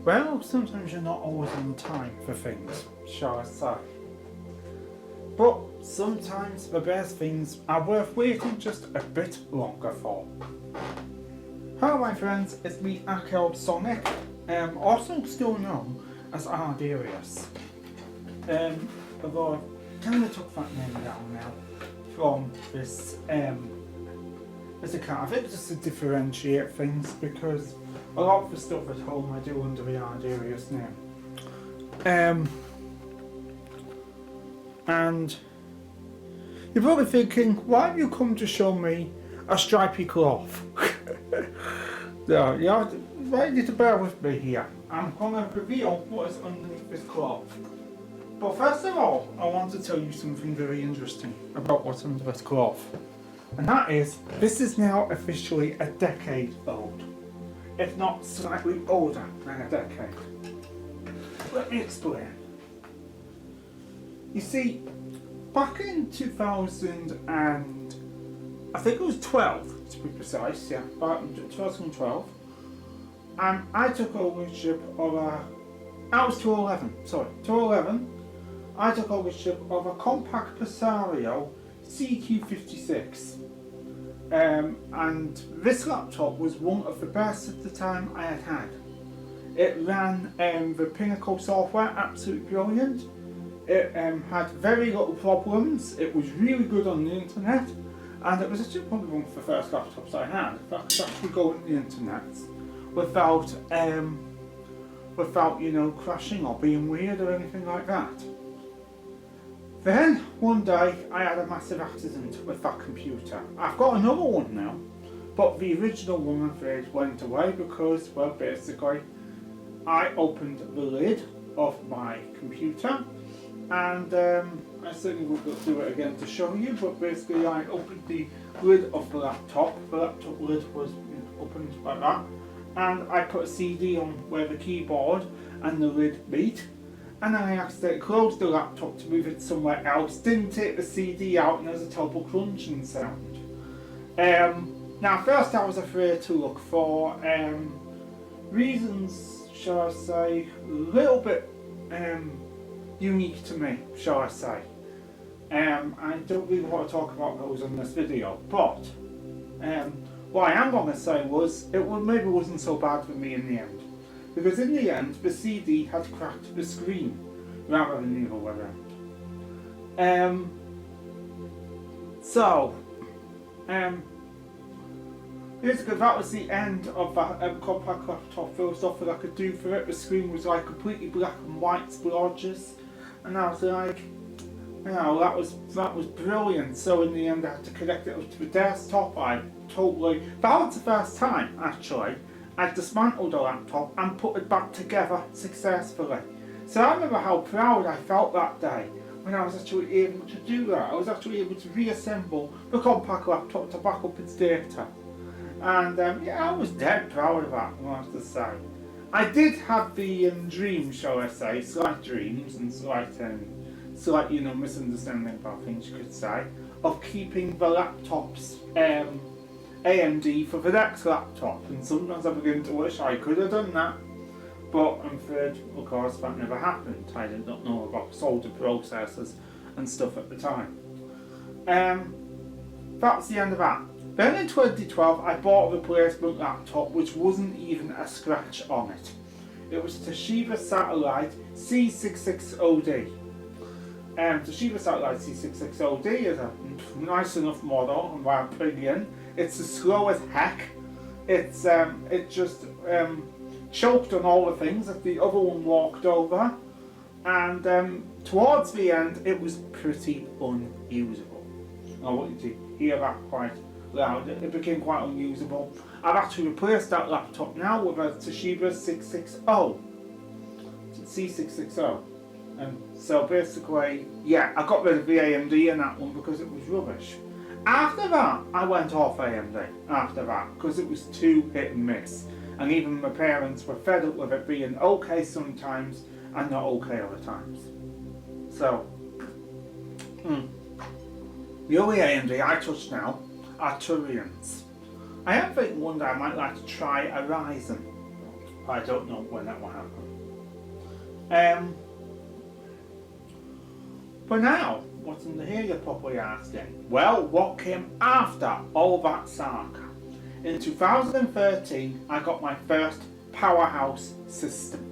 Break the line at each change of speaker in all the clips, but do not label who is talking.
Well, sometimes you're not always on time for things, shall I say. But sometimes the best things are worth waiting just a bit longer for. Hello my friends, it's me Akel Sonic, also still known as Ardarius. Although I kind of took that name down now from this account. I think just to differentiate things, because a lot of the stuff at home I do under the Ardarius name. And you're probably thinking, why have you come to show me a stripy cloth? So you have to bear with me here. I'm going to reveal what is underneath this cloth. But first of all, I want to tell you something very interesting about what's under this cloth. And that is, this is now officially a decade old. If not slightly older than a decade. Let me explain. You see, back in 2000 and I think it was 12 to be precise, yeah, back in 2012, I took ownership of that was 2011, I took ownership of a compact Presario CQ56. And this laptop was one of the best at the time I had had. It ran the Pinnacle software absolutely brilliant. It had very little problems. It was really good on the internet, and it was actually probably one of the first laptops I had that could actually go on the internet without crashing or being weird or anything like that. Then one day I had a massive accident with that computer. I've got another one now, but the original one I'm afraid went away because, well, basically I opened the lid of my computer, and I certainly won't do it again to show you, but basically I opened the lid of the laptop. The laptop lid was opened like that, and I put a CD on where the keyboard and the lid meet. And then I accidentally closed the laptop to move it somewhere else, didn't take the CD out, and there was a terrible crunching sound. Now first I was afraid to look for reasons, shall I say, a little bit unique to me, shall I say. I don't really want to talk about those in this video, but what I am going to say was, maybe wasn't so bad for me in the end. Because in the end, the CD had cracked the screen, rather than the other way around. Basically that was the end of that compact laptop. There was nothing I could do for it. The screen was like completely black and white splodges, and I was like, that was brilliant. So in the end I had to connect it up to the desktop. That was the first time actually I dismantled the laptop and put it back together successfully. So I remember how proud I felt that day when I was actually able to do that. I was actually able to reassemble the compact laptop to back up its data. And I was dead proud of that, I have to say. I did have the dream, shall I say, slight dreams and slight misunderstanding about things you could say, of keeping the laptop's AMD for the next laptop, and sometimes I begin to wish I could have done that, but I'm afraid, of course, that never happened. I did not know about solder processors and stuff at the time. That's the end of that. Then in 2012 I bought a replacement laptop which wasn't even a scratch on it. It was Toshiba Satellite C660D. Toshiba Satellite C660D is a nice enough model in my opinion. It's slow as heck. It just choked on all the things that the other one walked over, and towards the end it was pretty unusable. I want you to hear that quite loud. It became quite unusable. I've actually replaced that laptop now with a Toshiba C660. And so basically, I got rid of the AMD in that one because it was rubbish. After that, I went off AMD after that because it was too hit and miss. And even my parents were fed up with it being okay sometimes and not okay other times. So, the only AMD I touch now are Turians. I am thinking one day I might like to try a Ryzen. I don't know when that will happen. But now, what's in the here, you're probably asking? Well, what came after all that saga? In 2013, I got my first powerhouse system.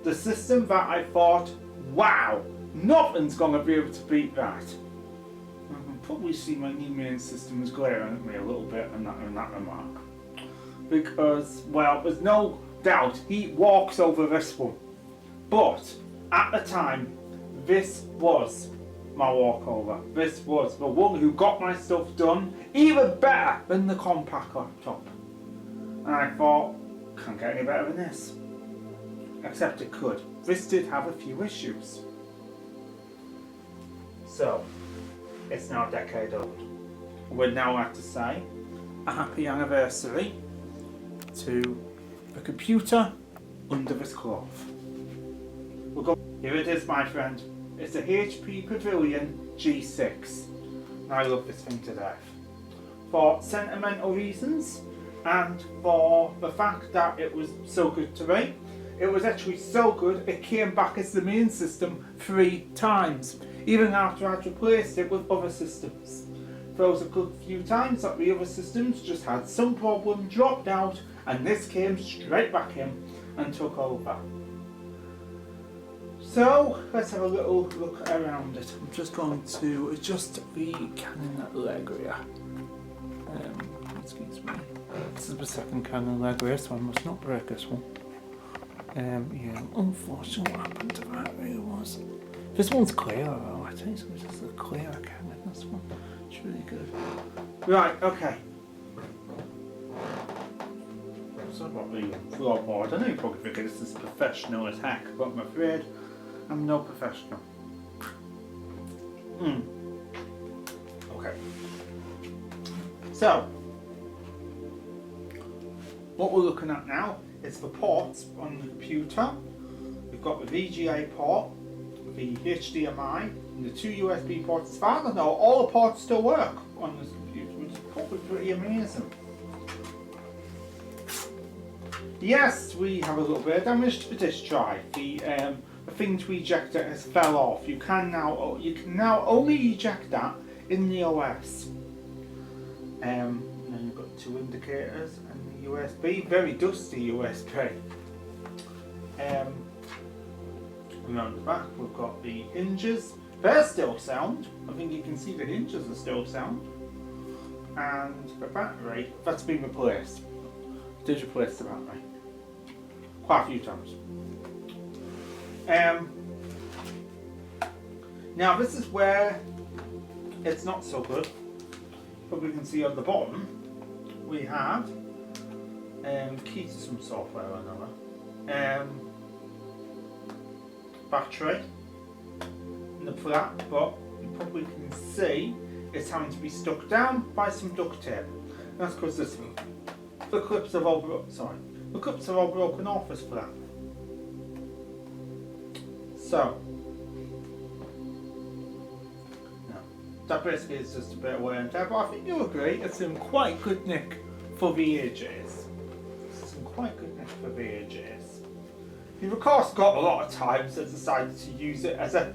The system that I thought, wow, nothing's going to be able to beat that. You can probably see my new main system is glaring at me a little bit in that remark. Because, well, there's no doubt he walks over this one. But, at the time, this was my walkover. This was the one who got my stuff done even better than the compact laptop. And I thought, can't get any better than this. Except it could. This did have a few issues. So, it's now a decade old. We'd now like to say a happy anniversary to the computer under this cloth. Here it is, my friend. It's a HP Pavilion G6. And I love this thing to death. For sentimental reasons and for the fact that it was so good to me. It was actually so good it came back as the main system 3 times, even after I'd replaced it with other systems. There was a good few times that the other systems just had some problem, dropped out, and this came straight back in and took over. So let's have a little look around it. I'm just going to adjust the Canon leg here. Excuse me. This is the second Canon leg here, so I must not break this one. Yeah, unfortunately what happened to that really was. This one's clearer though, I think it's just a clearer Canon, this one. It's really good. Right, okay. So about the floorboard, I know you probably think this is professional as heck, but I'm afraid I'm no professional. Okay. So, what we're looking at now is the ports on the computer. We've got the VGA port, the HDMI, and the 2 USB ports. As far as I know, all the ports still work on this computer, which is probably pretty amazing. Yes, we have a little bit of damage to the disk drive. The thing to eject it has fell off. You can now only eject that in the OS. And then you've got 2 indicators and the USB, very dusty USB. Around the back we've got the hinges. They're still sound. I think you can see the hinges are still sound. And the battery, that's been replaced. Did replace the battery quite a few times. Now this is where it's not so good. But we can see on the bottom we have key to some software or another. Battery in the flat, but you probably can see it's having to be stuck down by some duct tape. That's because the clips have all broken off this flat. So that basically is just a bit of wear and tear, but I think you'll agree it's in quite good nick for the ages. It's in quite good nick for the ages. You've of course got a lot of times that decided to use it as a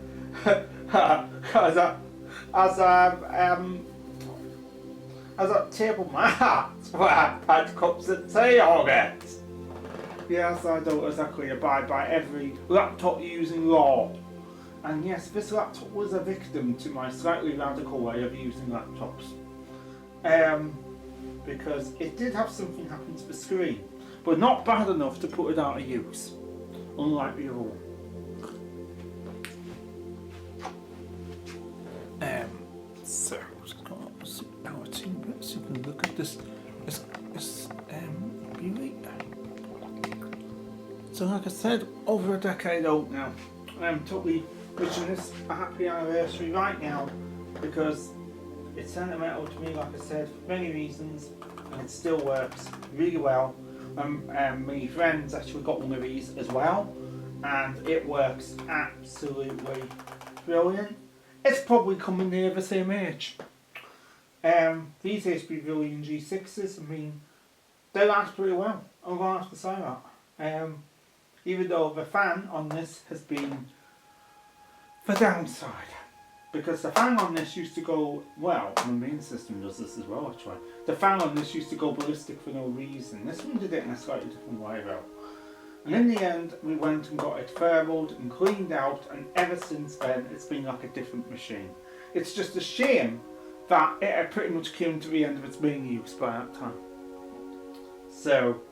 table mat where I had cups of tea on it. Yes, I don't exactly abide by every laptop using law. And yes, this laptop was a victim to my slightly radical way of using laptops. Because it did have something happen to the screen, but not bad enough to put it out of use, unlike the other one. So, I'm just going to zoom out a teeny bit so you can look at this beauty. So like I said, over a decade old now. I'm totally wishing this a happy anniversary right now because it's sentimental to me, like I said, for many reasons, and it still works really well. My friends actually got one of these as well, and it works absolutely brilliant. It's probably coming near the same age. These HP Pavilion G6s, I mean, they last pretty well. I'm going to have to say that. Even though the fan on this has been the downside. Because the fan on this used to go, well, the main system does this as well actually. The fan on this used to go ballistic for no reason. This one did it in a slightly different way though. And in the end, we went and got it thermaled and cleaned out, and ever since then, it's been like a different machine. It's just a shame that it had pretty much came to the end of its being use by that time. So,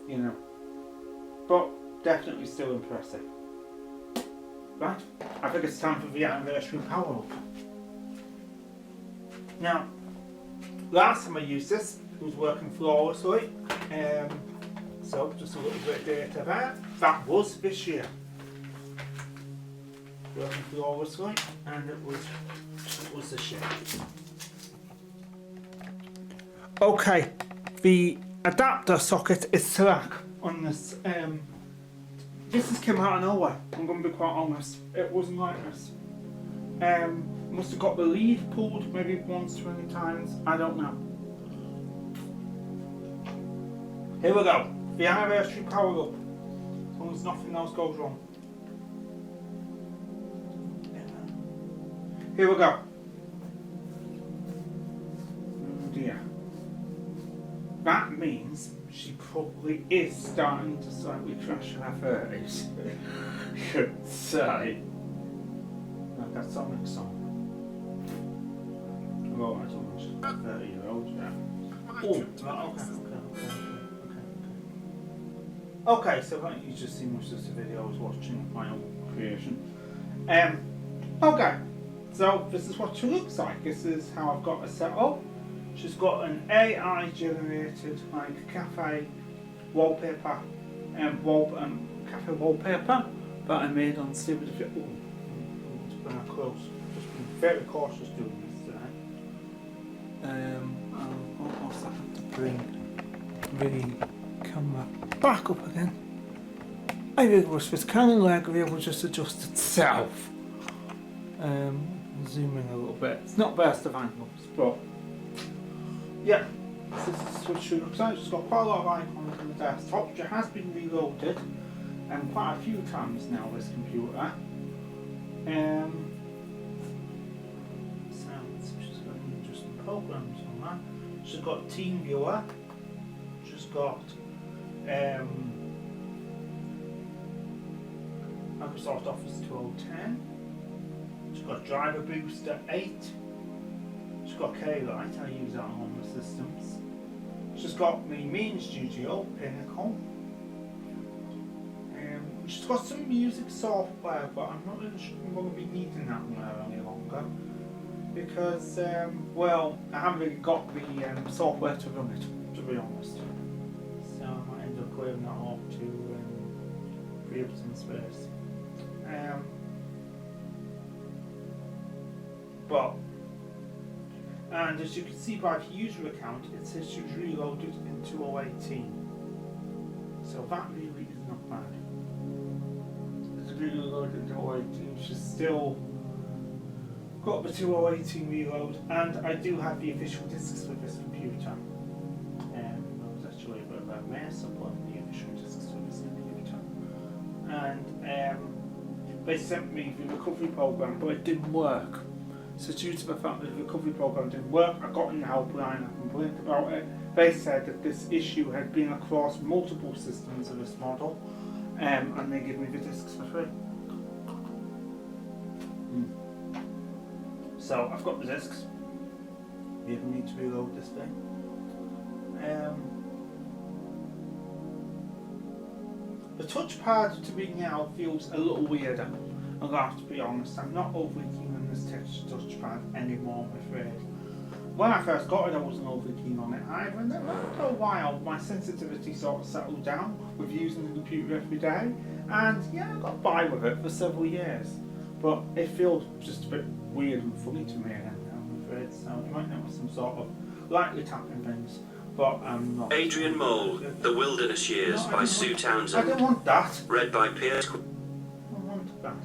you know, but definitely still impressive. Right, I think it's time for the anniversary power up. Now, last time I used this, it was working flawlessly. So just a little bit of data there. That was this year. Working flawlessly, and it was this year. Okay, the adapter socket is slack on this. This has come out of nowhere, I'm going to be quite honest. It wasn't like this. Must have got the lead pulled maybe once, 20 times, I don't know. Here we go, the anniversary power up, as long as nothing else goes wrong. Here we go. Oh dear. That means she probably is starting to slightly crash her 30s. Should say. Like that Sonic song. Oh, I don't know, 30-year-old, yeah. Oh, okay, so why don't you just see much of the video I was watching my own creation. Okay, so this is what she looks like. This is how I've got her set up. She's got an AI generated like cafe wallpaper cafe wallpaper that I made on Super Fit. Oh, it's been close. Just been very cautious doing this today. I'll also have to bring the camera back up again. I really wish this camera leg would just adjust itself. Zoom in a little bit. It's not best of angles, but yeah, this is what she looks like. She's got quite a lot of icons on the desktop. She has been reloaded quite a few times now, this computer. Sounds, she's got interesting programs on that. She's got TeamViewer. She's got Microsoft Office 2010. She's got Driver Booster 8. She's got K-Lite, I use that on all the systems. She's got the main studio, Pinnacle. She's got some music software, but I'm not really sure I'm going to be needing that one any longer. Because, well, I haven't really got the software to run it, to be honest. So I might end up clearing that off to free up some space. And as you can see by the user account, it says she was reloaded in 2018. So that really is not bad. It's reloaded in 2018. She's still got the 2018 reload, and I do have the official discs for this computer. It was actually a bit of a mess upon the official discs for this computer. And they sent me the recovery program, but it didn't work. So due to the fact that the recovery program didn't work, I got in the helpline, I complained about it. They said that this issue had been across multiple systems of this model, and they gave me the discs for free. So I've got the discs. You even need to reload this thing. The touchpad to me now feels a little weirder. I'll have to be honest, I'm not overly keen on this touchpad anymore, I'm afraid. When I first got it, I wasn't overly keen on it either, and then after a while, my sensitivity sort of settled down with using the computer every day, and yeah, I got by with it for several years. But it feels just a bit weird and funny to me again now, I'm afraid, so you might notice some sort of lightly tapping things, but I'm not.
Adrian Mole, The Wilderness Years by Sue Townsend.
I don't want that.
Read by Piers.
I want that.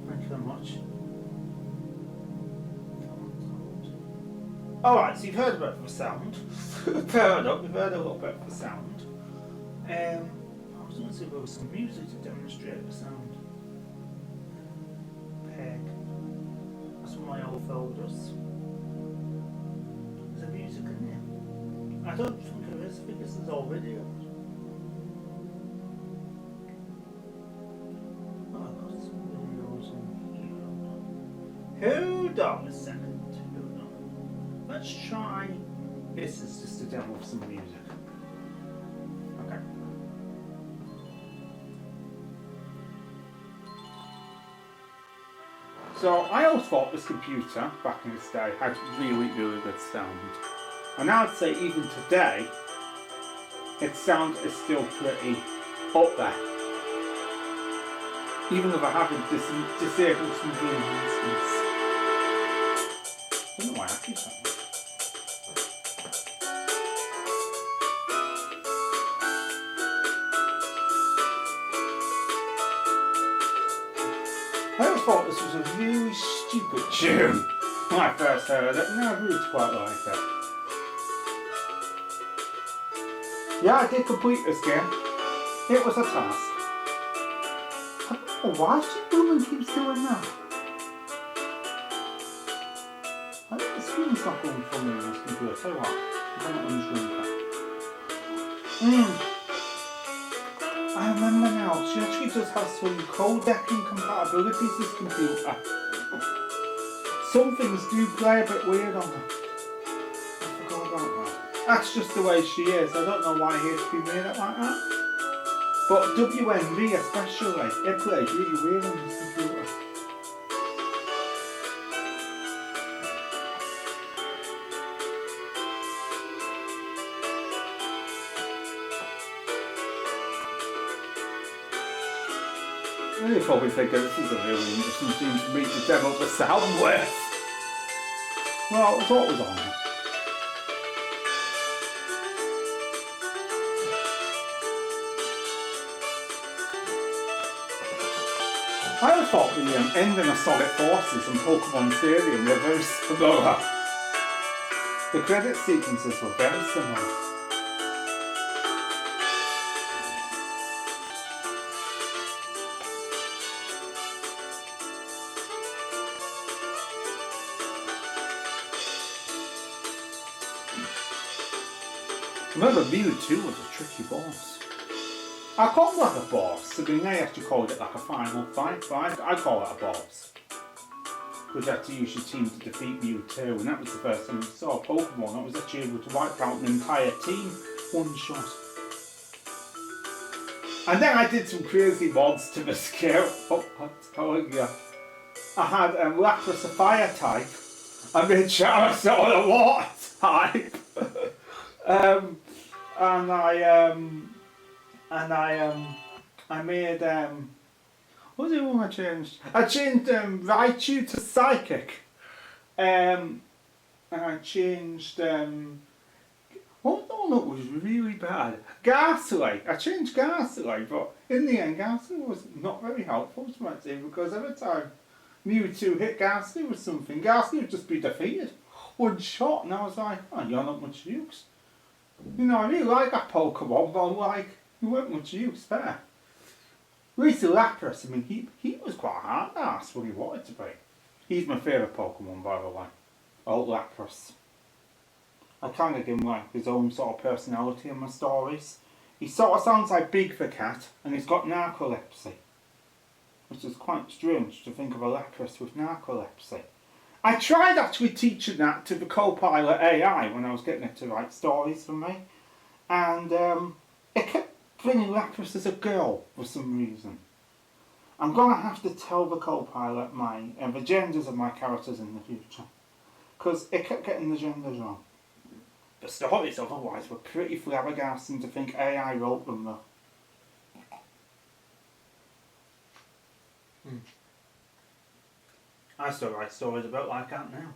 Thank you very much. Alright, so you've heard a bit of the sound. Fair enough, you've heard a little bit of the sound. What was just want to see if there was some music to demonstrate the sound. Peg. That's one of my old folders. Is there music in here? I don't think there is. I think this is all videos. Oh, I've got some videos on here. Hold on a second. Hold on. Let's try. This is just a demo of some music. Okay. So I always thought this computer back in its day had really, really good sound. And I'd say even today, its sound is still pretty up there. Even if I haven't disabled some green instance. I don't know why I keep that. I always thought this was a really stupid tune when I first heard it, and I really quite like it. Yeah, I did complete this game. It was a task. I don't know why she keeps doing that. I think the screen's not going for me on this computer. Tell you what, I'm not unscreen that. I remember now, she actually does have some codecking compatibilities, this computer. Some things do play a bit weird on her. I forgot about that. That's just the way she is. I don't know why HP made it like that. But WMV especially, it plays really weird on this computer. You're probably thinking this is a really interesting thing to meet the demo the sound with. Well, it's what was on it. I always thought the ending of Solid Forces and Pokemon Stadium were very similar. The credit sequences were very similar. Remember, Mewtwo was a tricky boss. I call it like a boss. I mean, they actually called it like a final fight, but I call it a boss. Because you had to use your team to defeat Mewtwo, and that was the first time we saw a Pokemon that was actually able to wipe out an entire team one shot. And then I did some crazy mods to the skill. Oh, I'm telling you. I had Lapras a fire type. I made Charizard a water type. I made what did I change? I changed Raichu to Psychic. And I changed what one that was really bad? Ghastly. I changed Ghastly, but in the end Ghastly was not very helpful to my team because every time Mewtwo hit Ghastly with something, Ghastly would just be defeated. One shot, and I was like, oh, you're not much use. You know, I really like that Pokemon, but like, you weren't much use there. Lucy Lapras, I mean, he was quite hard ass when he wanted to be. He's my favourite Pokemon, by the way. Old Lapras. I kind of give him like his own sort of personality in my stories. He sort of sounds like Bigfoot, and he's got narcolepsy. Which is quite strange to think of a Lapras with narcolepsy. I tried actually teaching that to the Copilot AI when I was getting it to write stories for me. And it kept bringing Lapras as a girl for some reason. I'm going to have to tell the Copilot the genders of my characters in the future. Because it kept getting the genders wrong. The stories otherwise were pretty flabbergasting to think AI wrote them though. I still write stories about like that now.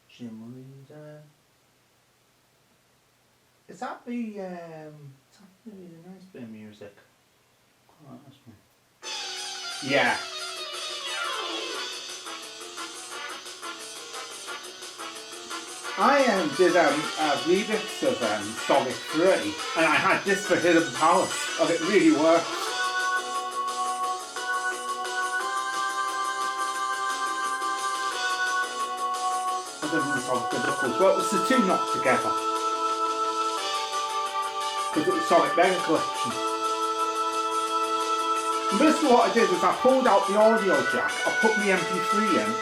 Gym Leader. Is that the really nice bit of music? Oh, that's one. Yeah. I did a remix of Sonic 3, and I had this for Hidden Palace, and it really worked. I don't know Sonic the Knuckles. Well, it was the two knocked together. Because it was Sonic Mega Collection. And basically what I did was I pulled out the audio jack, I put my MP3 in,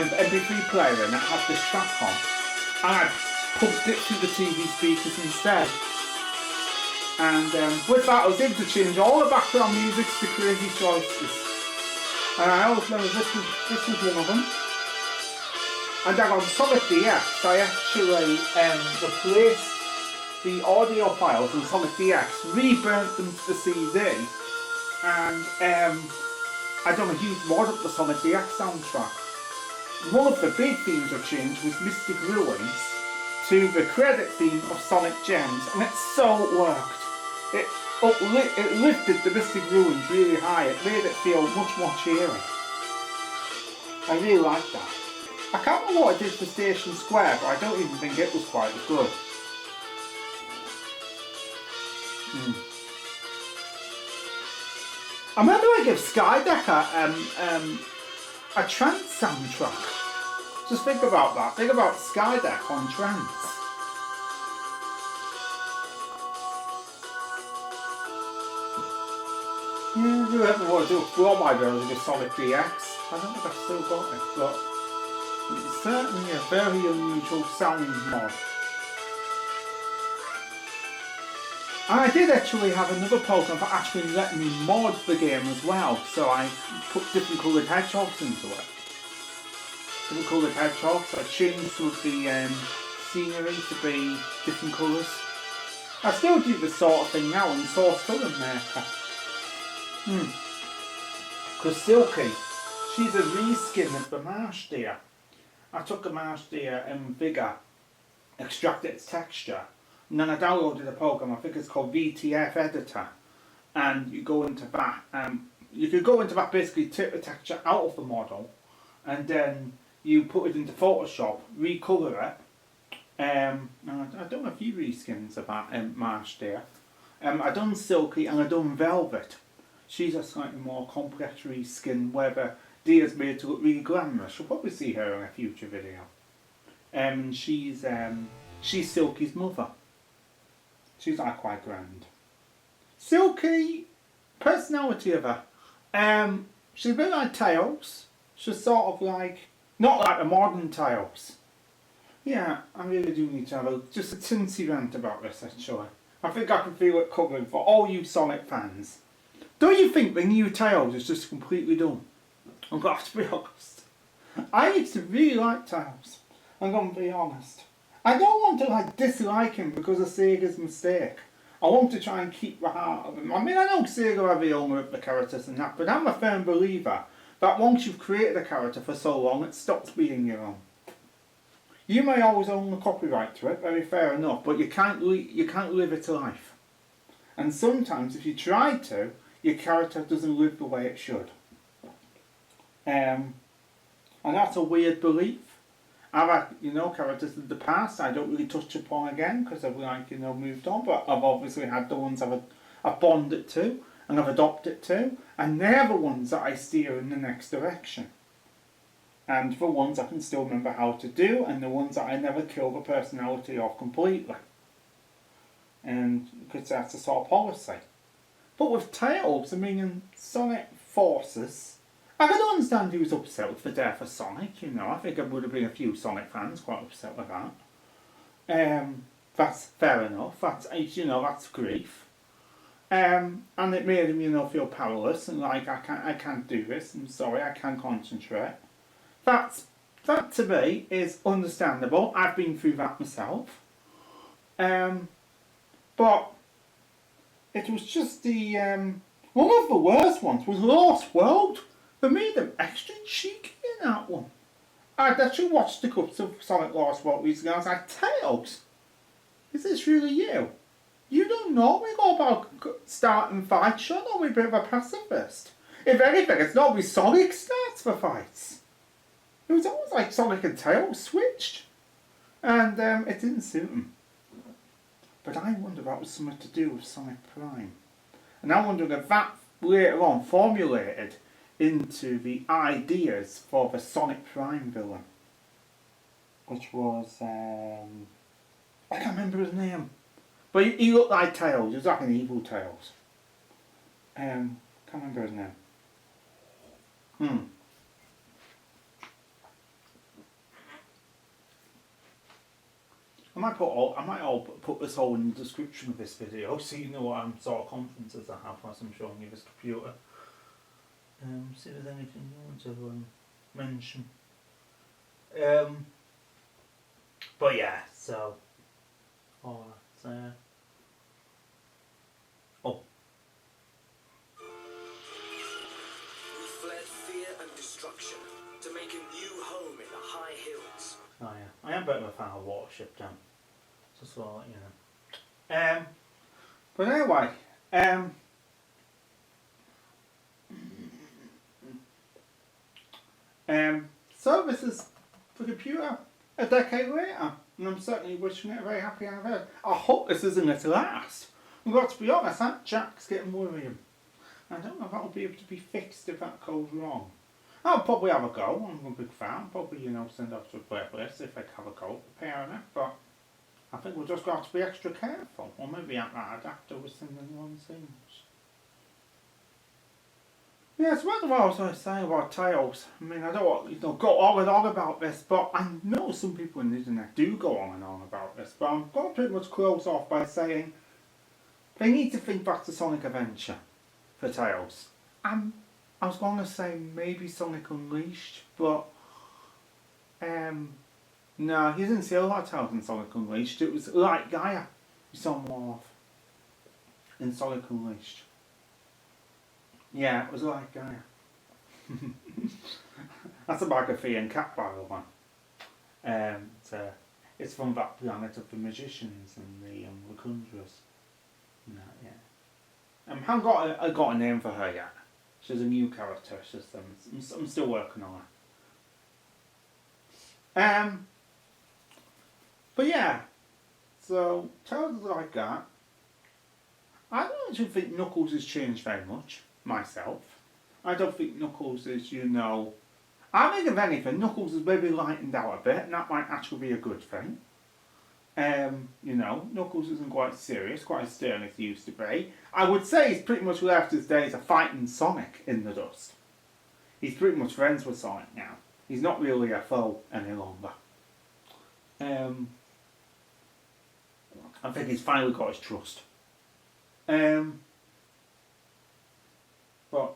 MP3 player in, it had this track on, and I pumped it through the TV speakers instead. And with that I was able to change all the background music to crazy choices. And I always know this was one of them. And then on Sonic DX I actually replaced the audio files in Sonic DX, reburnt them to the CD, and I done a huge mod of the Sonic DX soundtrack. One of the big themes I changed was Mystic Ruins to the credit theme of Sonic Gems, and it so worked. It lifted the Mystic Ruins really high. It made it feel much more cheery. I really liked that. I can't remember what I did for Station Square, but I don't even think it was quite as good. I remember I gave Skydecker a trance soundtrack. Just think about that. Think about Skydeck on trance. Yeah, if you ever want to explore my version of Sonic DX, I don't think I've still got it, but it's certainly a very unusual sound mod. And I did actually have another program for actually letting me mod the game as well, so I put different coloured hedgehogs into it. Different coloured hedgehogs, I changed some of the scenery to be different colours. I still do this sort of thing now in Source Colour Maker. Because Silky, she's a reskin of the marsh deer. I took a marsh deer in Vigor, extracted its texture, and then I downloaded a program, I think it's called VTF Editor, and you go into that, you could go into that, basically take the texture out of the model, and then you put it into Photoshop, recolour it. I've done a few reskins of that marsh deer. I've done Silky and I've done Velvet. She's a slightly more complex reskin where the deer's made to look really glamorous. You'll probably see her in a future video. She's Silky's mother. She's like quite grand. Silky, personality of her. She's a bit like Tails. She's sort of like, not like the modern Tails. Yeah, I really do need to have just a tinsy rant about this actually. I think I can feel it coming for all you Sonic fans. Don't you think the new Tails is just completely dumb? I've got to be honest. I used to really like Tails. I'm going to be honest. I don't want to like dislike him because of Sega's mistake. I want to try and keep the heart of him. I mean, I know Sega have the owner of the characters and that, but I'm a firm believer that once you've created a character for so long, it stops being your own. You may always own the copyright to it, very fair enough, but you can't live it to life. And sometimes, if you try to, your character doesn't live the way it should. And that's a weird belief. I've had, characters in the past I don't really touch upon again because I've moved on, but I've obviously had the ones I've bonded to and I've adopted to, and they're the ones that I steer in the next direction. And the ones I can still remember how to do, and the ones that I never kill the personality of completely. And because that's the sort of policy. But with Tails, I mean, in Sonic Forces, I can understand who was upset with the death of Sonic, I think there would have been a few Sonic fans quite upset with that. That's fair enough, that's grief. And it made him, feel powerless and like, I can't do this, I'm sorry, I can't concentrate. That to me is understandable, I've been through that myself. But it was just one of the worst ones was Lost World. They made them extra cheeky in that one. I'd actually watched the clips of Sonic Lost World recently and I was like, Tails, is this really you? You don't normally go about starting fights, you're normally a bit of a pacifist. If anything, it's normally Sonic starts the fights. It was almost like Sonic and Tails switched. And it didn't suit him. But I wonder if that was something to do with Sonic Prime. And I'm wondering if that later on formulated into the ideas for the Sonic Prime villain. Which was, I can't remember his name. But he looked like Tails, he was like an evil Tails. Can't remember his name. I might put this all in the description of this video so you know what sort of conferences I have as I'm showing you this computer. See if there's anything you want to mention. But yeah, so all that's oh.
We fled fear and destruction to make a new home in the high hills.
Oh yeah, I am a bit of a fan of Watership Down. Just so you know. But anyway, so this is the computer a decade later, and I'm certainly wishing it a very happy anniversary. I hope this isn't its last. I've got to be honest, that jack's getting worrying. I don't know if that'll be able to be fixed if that goes wrong. I'll probably have a go. I'm a big fan. Probably, send off to a playlist if I have a go preparing it. But I think we'll just got to be extra careful. Or maybe at that adapter was sending the wrong things. Yeah, it's what I was going to say about Tails. I mean, I don't want to go on and on about this, but I know some people on the internet do go on and on about this. But I'm going to pretty much close off by saying they need to think back to Sonic Adventure for Tails. I was going to say maybe Sonic Unleashed, but no, he didn't see a lot of Tails in Sonic Unleashed. It was like Gaia you saw more of in Sonic Unleashed. Yeah, it was like Gaia. That's a Bagafee and Cat, by the way. It's from that planet of the magicians and the conjurers. No, yeah. I haven't got a name for her yet. She's a new character. I'm still working on her. But yeah, so Tails is like that. I don't actually think Knuckles has changed very much, myself. I don't think Knuckles is, I think if anything, Knuckles has maybe lightened out a bit, and that might actually be a good thing. Knuckles isn't quite serious, quite as stern as he used to be. I would say he's pretty much left his days of fighting Sonic in the dust. He's pretty much friends with Sonic now. He's not really a foe any longer. I think he's finally got his trust. But I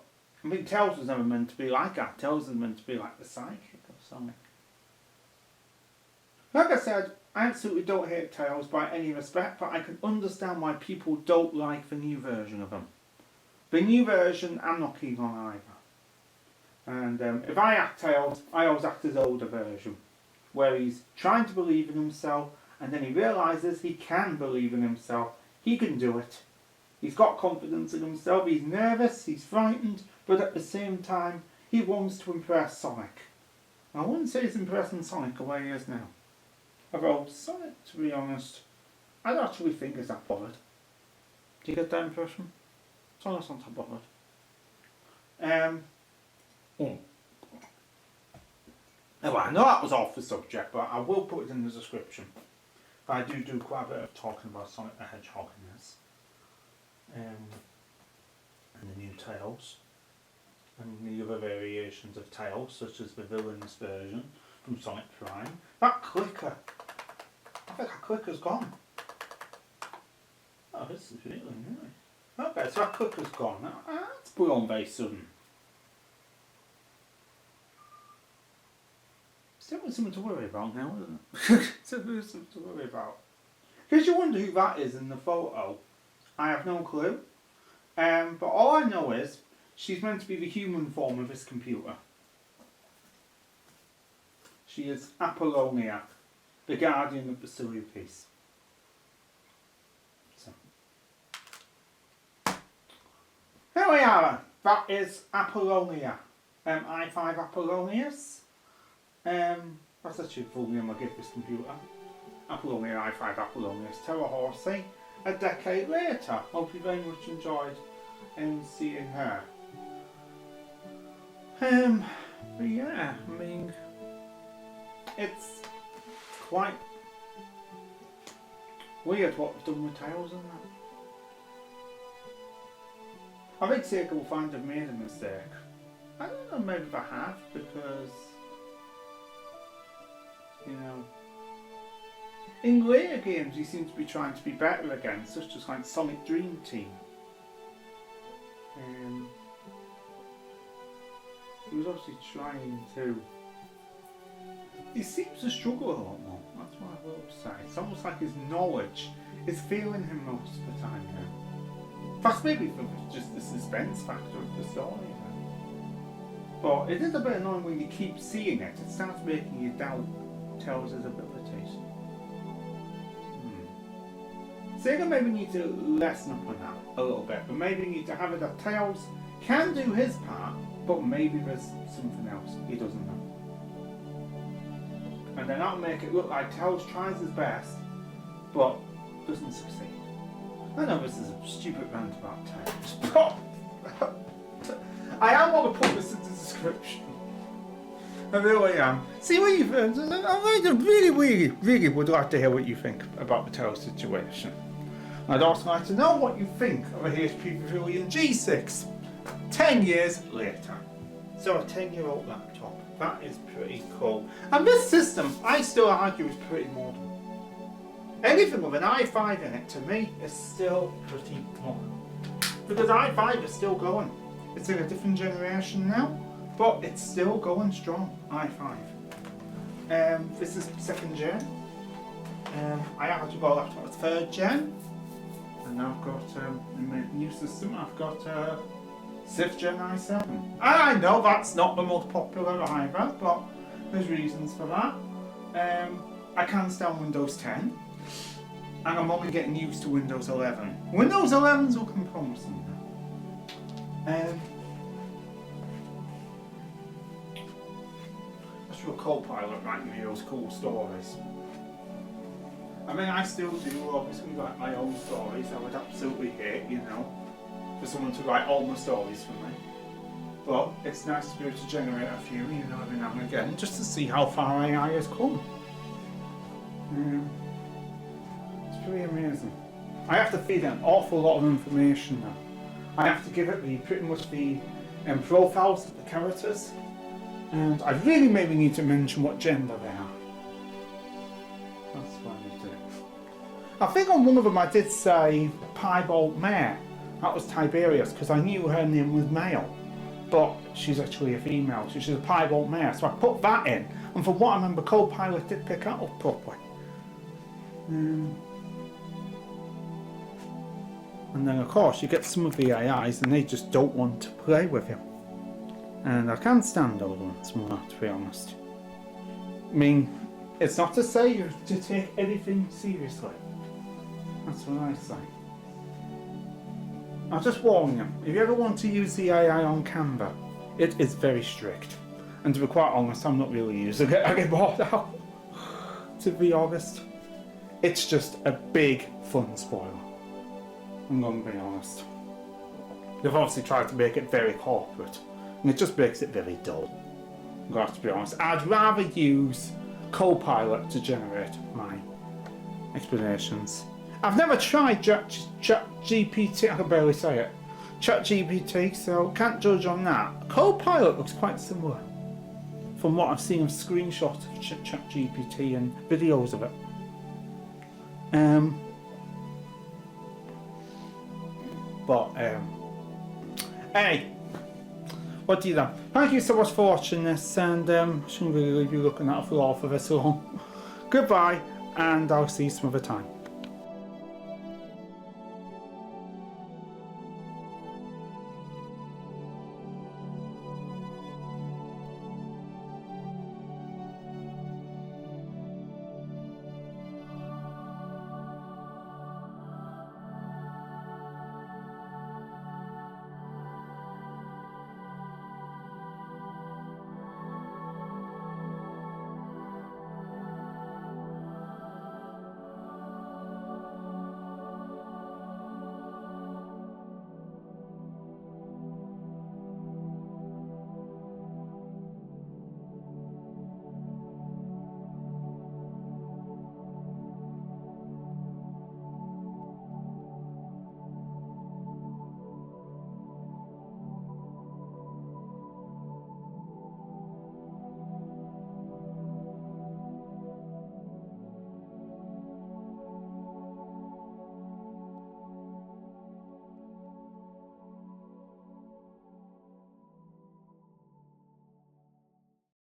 mean, Tails was never meant to be like that. Tails was meant to be like the sidekick of Sonic. Like I said, I absolutely don't hate Tails by any respect, but I can understand why people don't like the new version of him. The new version, I'm not keen on either. And if I act Tails, I always act his older version, where he's trying to believe in himself, and then he realises he can believe in himself. He can do it. He's got confidence in himself, he's nervous, he's frightened, but at the same time, he wants to impress Sonic. I wouldn't say he's impressing Sonic the way he is now. Although Sonic, to be honest, I don't actually think he's that bothered. Do you get that impression? Sonic's not that bothered. Well, I know that was off the subject, but I will put it in the description. I do quite a bit of talking about Sonic the Hedgehog in this. And the new Tails. And the other variations of Tails, such as the villainous version from Sonic Prime. That clicker! I think that clicker's gone. Oh, this is really nice. Okay, so that clicker's gone. That's put on very sudden. Still something to worry about now, isn't it? Still something to worry about. Because you wonder who that is in the photo. I have no clue. But all I know is she's meant to be the human form of this computer. She is Apollonia, the guardian of the silly piece. So. Here we are. That is Apollonia. I5 Apollonius. That's actually the full name I give this computer. Apollonia, i5 Apollonia, Terra Horsey, a decade later. Hope you very much enjoyed seeing her. But yeah, I mean, it's quite weird what we've done with Tails and that. I think Sega will find I've made a mistake. I don't know, maybe if I have, because, you know, in later games he seems to be trying to be better again, such as like Sonic Dream Team. He was obviously trying to... He seems to struggle a lot more, that's what I will say. It's almost like his knowledge is failing him most of the time now. Perhaps maybe for just the suspense factor of the story. But it is a bit annoying when you keep seeing it. It starts making you doubt Tails' abilities. Sega maybe need to lessen up on that a little bit, but maybe need to have it that Tails can do his part, but maybe there's something else he doesn't know. And then that'll make it look like Tails tries his best, but doesn't succeed. I know this is a stupid rant about Tails, but I am going to put this in the description. I really am. See what you think. I really would like to hear what you think about the Tails situation. I'd also like to know what you think of a HP Pavilion G6 10 years later. So a 10-year-old laptop. That is pretty cool. And this system, I still argue, is pretty modern. Anything with an i5 in it, to me, is still pretty modern. Because i5 is still going. It's in a different generation now, but it's still going strong, i5. This is 2nd gen. I have actually got a laptop with 3rd gen. And now I've got, in my new system, I've got 6th gen i7. And I know that's not the most popular either, but there's reasons for that. I can't stand Windows 10. And I'm only getting used to Windows 11. Windows 11's looking promising now. That's your Copilot writing me those cool stories. I mean, I still do obviously write my own stories. I would absolutely hate, you know, for someone to write all my stories for me. But it's nice to be able to generate a few, you know, every now and again, just to see how far AI has come. It's pretty amazing. I have to feed it an awful lot of information now. I have to give it pretty much the profiles of the characters, and I really maybe need to mention what gender they are. That's what I need to do. I think on one of them I did say Piebald Mare. That was Tiberius, because I knew her name was male, but she's actually a female, so she's a Piebald Mare. So I put that in, and from what I remember, Copilot did pick that up properly. And then of course you get some of the AIs and they just don't want to play with you. And I can't stand those ones more, to be honest. I mean, it's not to say you have to take anything seriously. That's what I say. I'll just warn you, if you ever want to use the AI on Canva, it is very strict. And to be quite honest, I'm not really using it. I get bored out. To be honest. It's just a big fun spoiler. I'm going to be honest. They've obviously tried to make it very corporate, and it just makes it very dull. I'm going to have to be honest. I'd rather use Copilot to generate my explanations. I've never tried ChatGPT, I can barely say it. ChatGPT, so can't judge on that. Copilot looks quite similar from what I've seen of screenshots of ChatGPT and videos of it. Hey, what do you think? Thank you so much for watching this, and shouldn't really leave you looking at a floor for this long. Goodbye, and I'll see you some other time.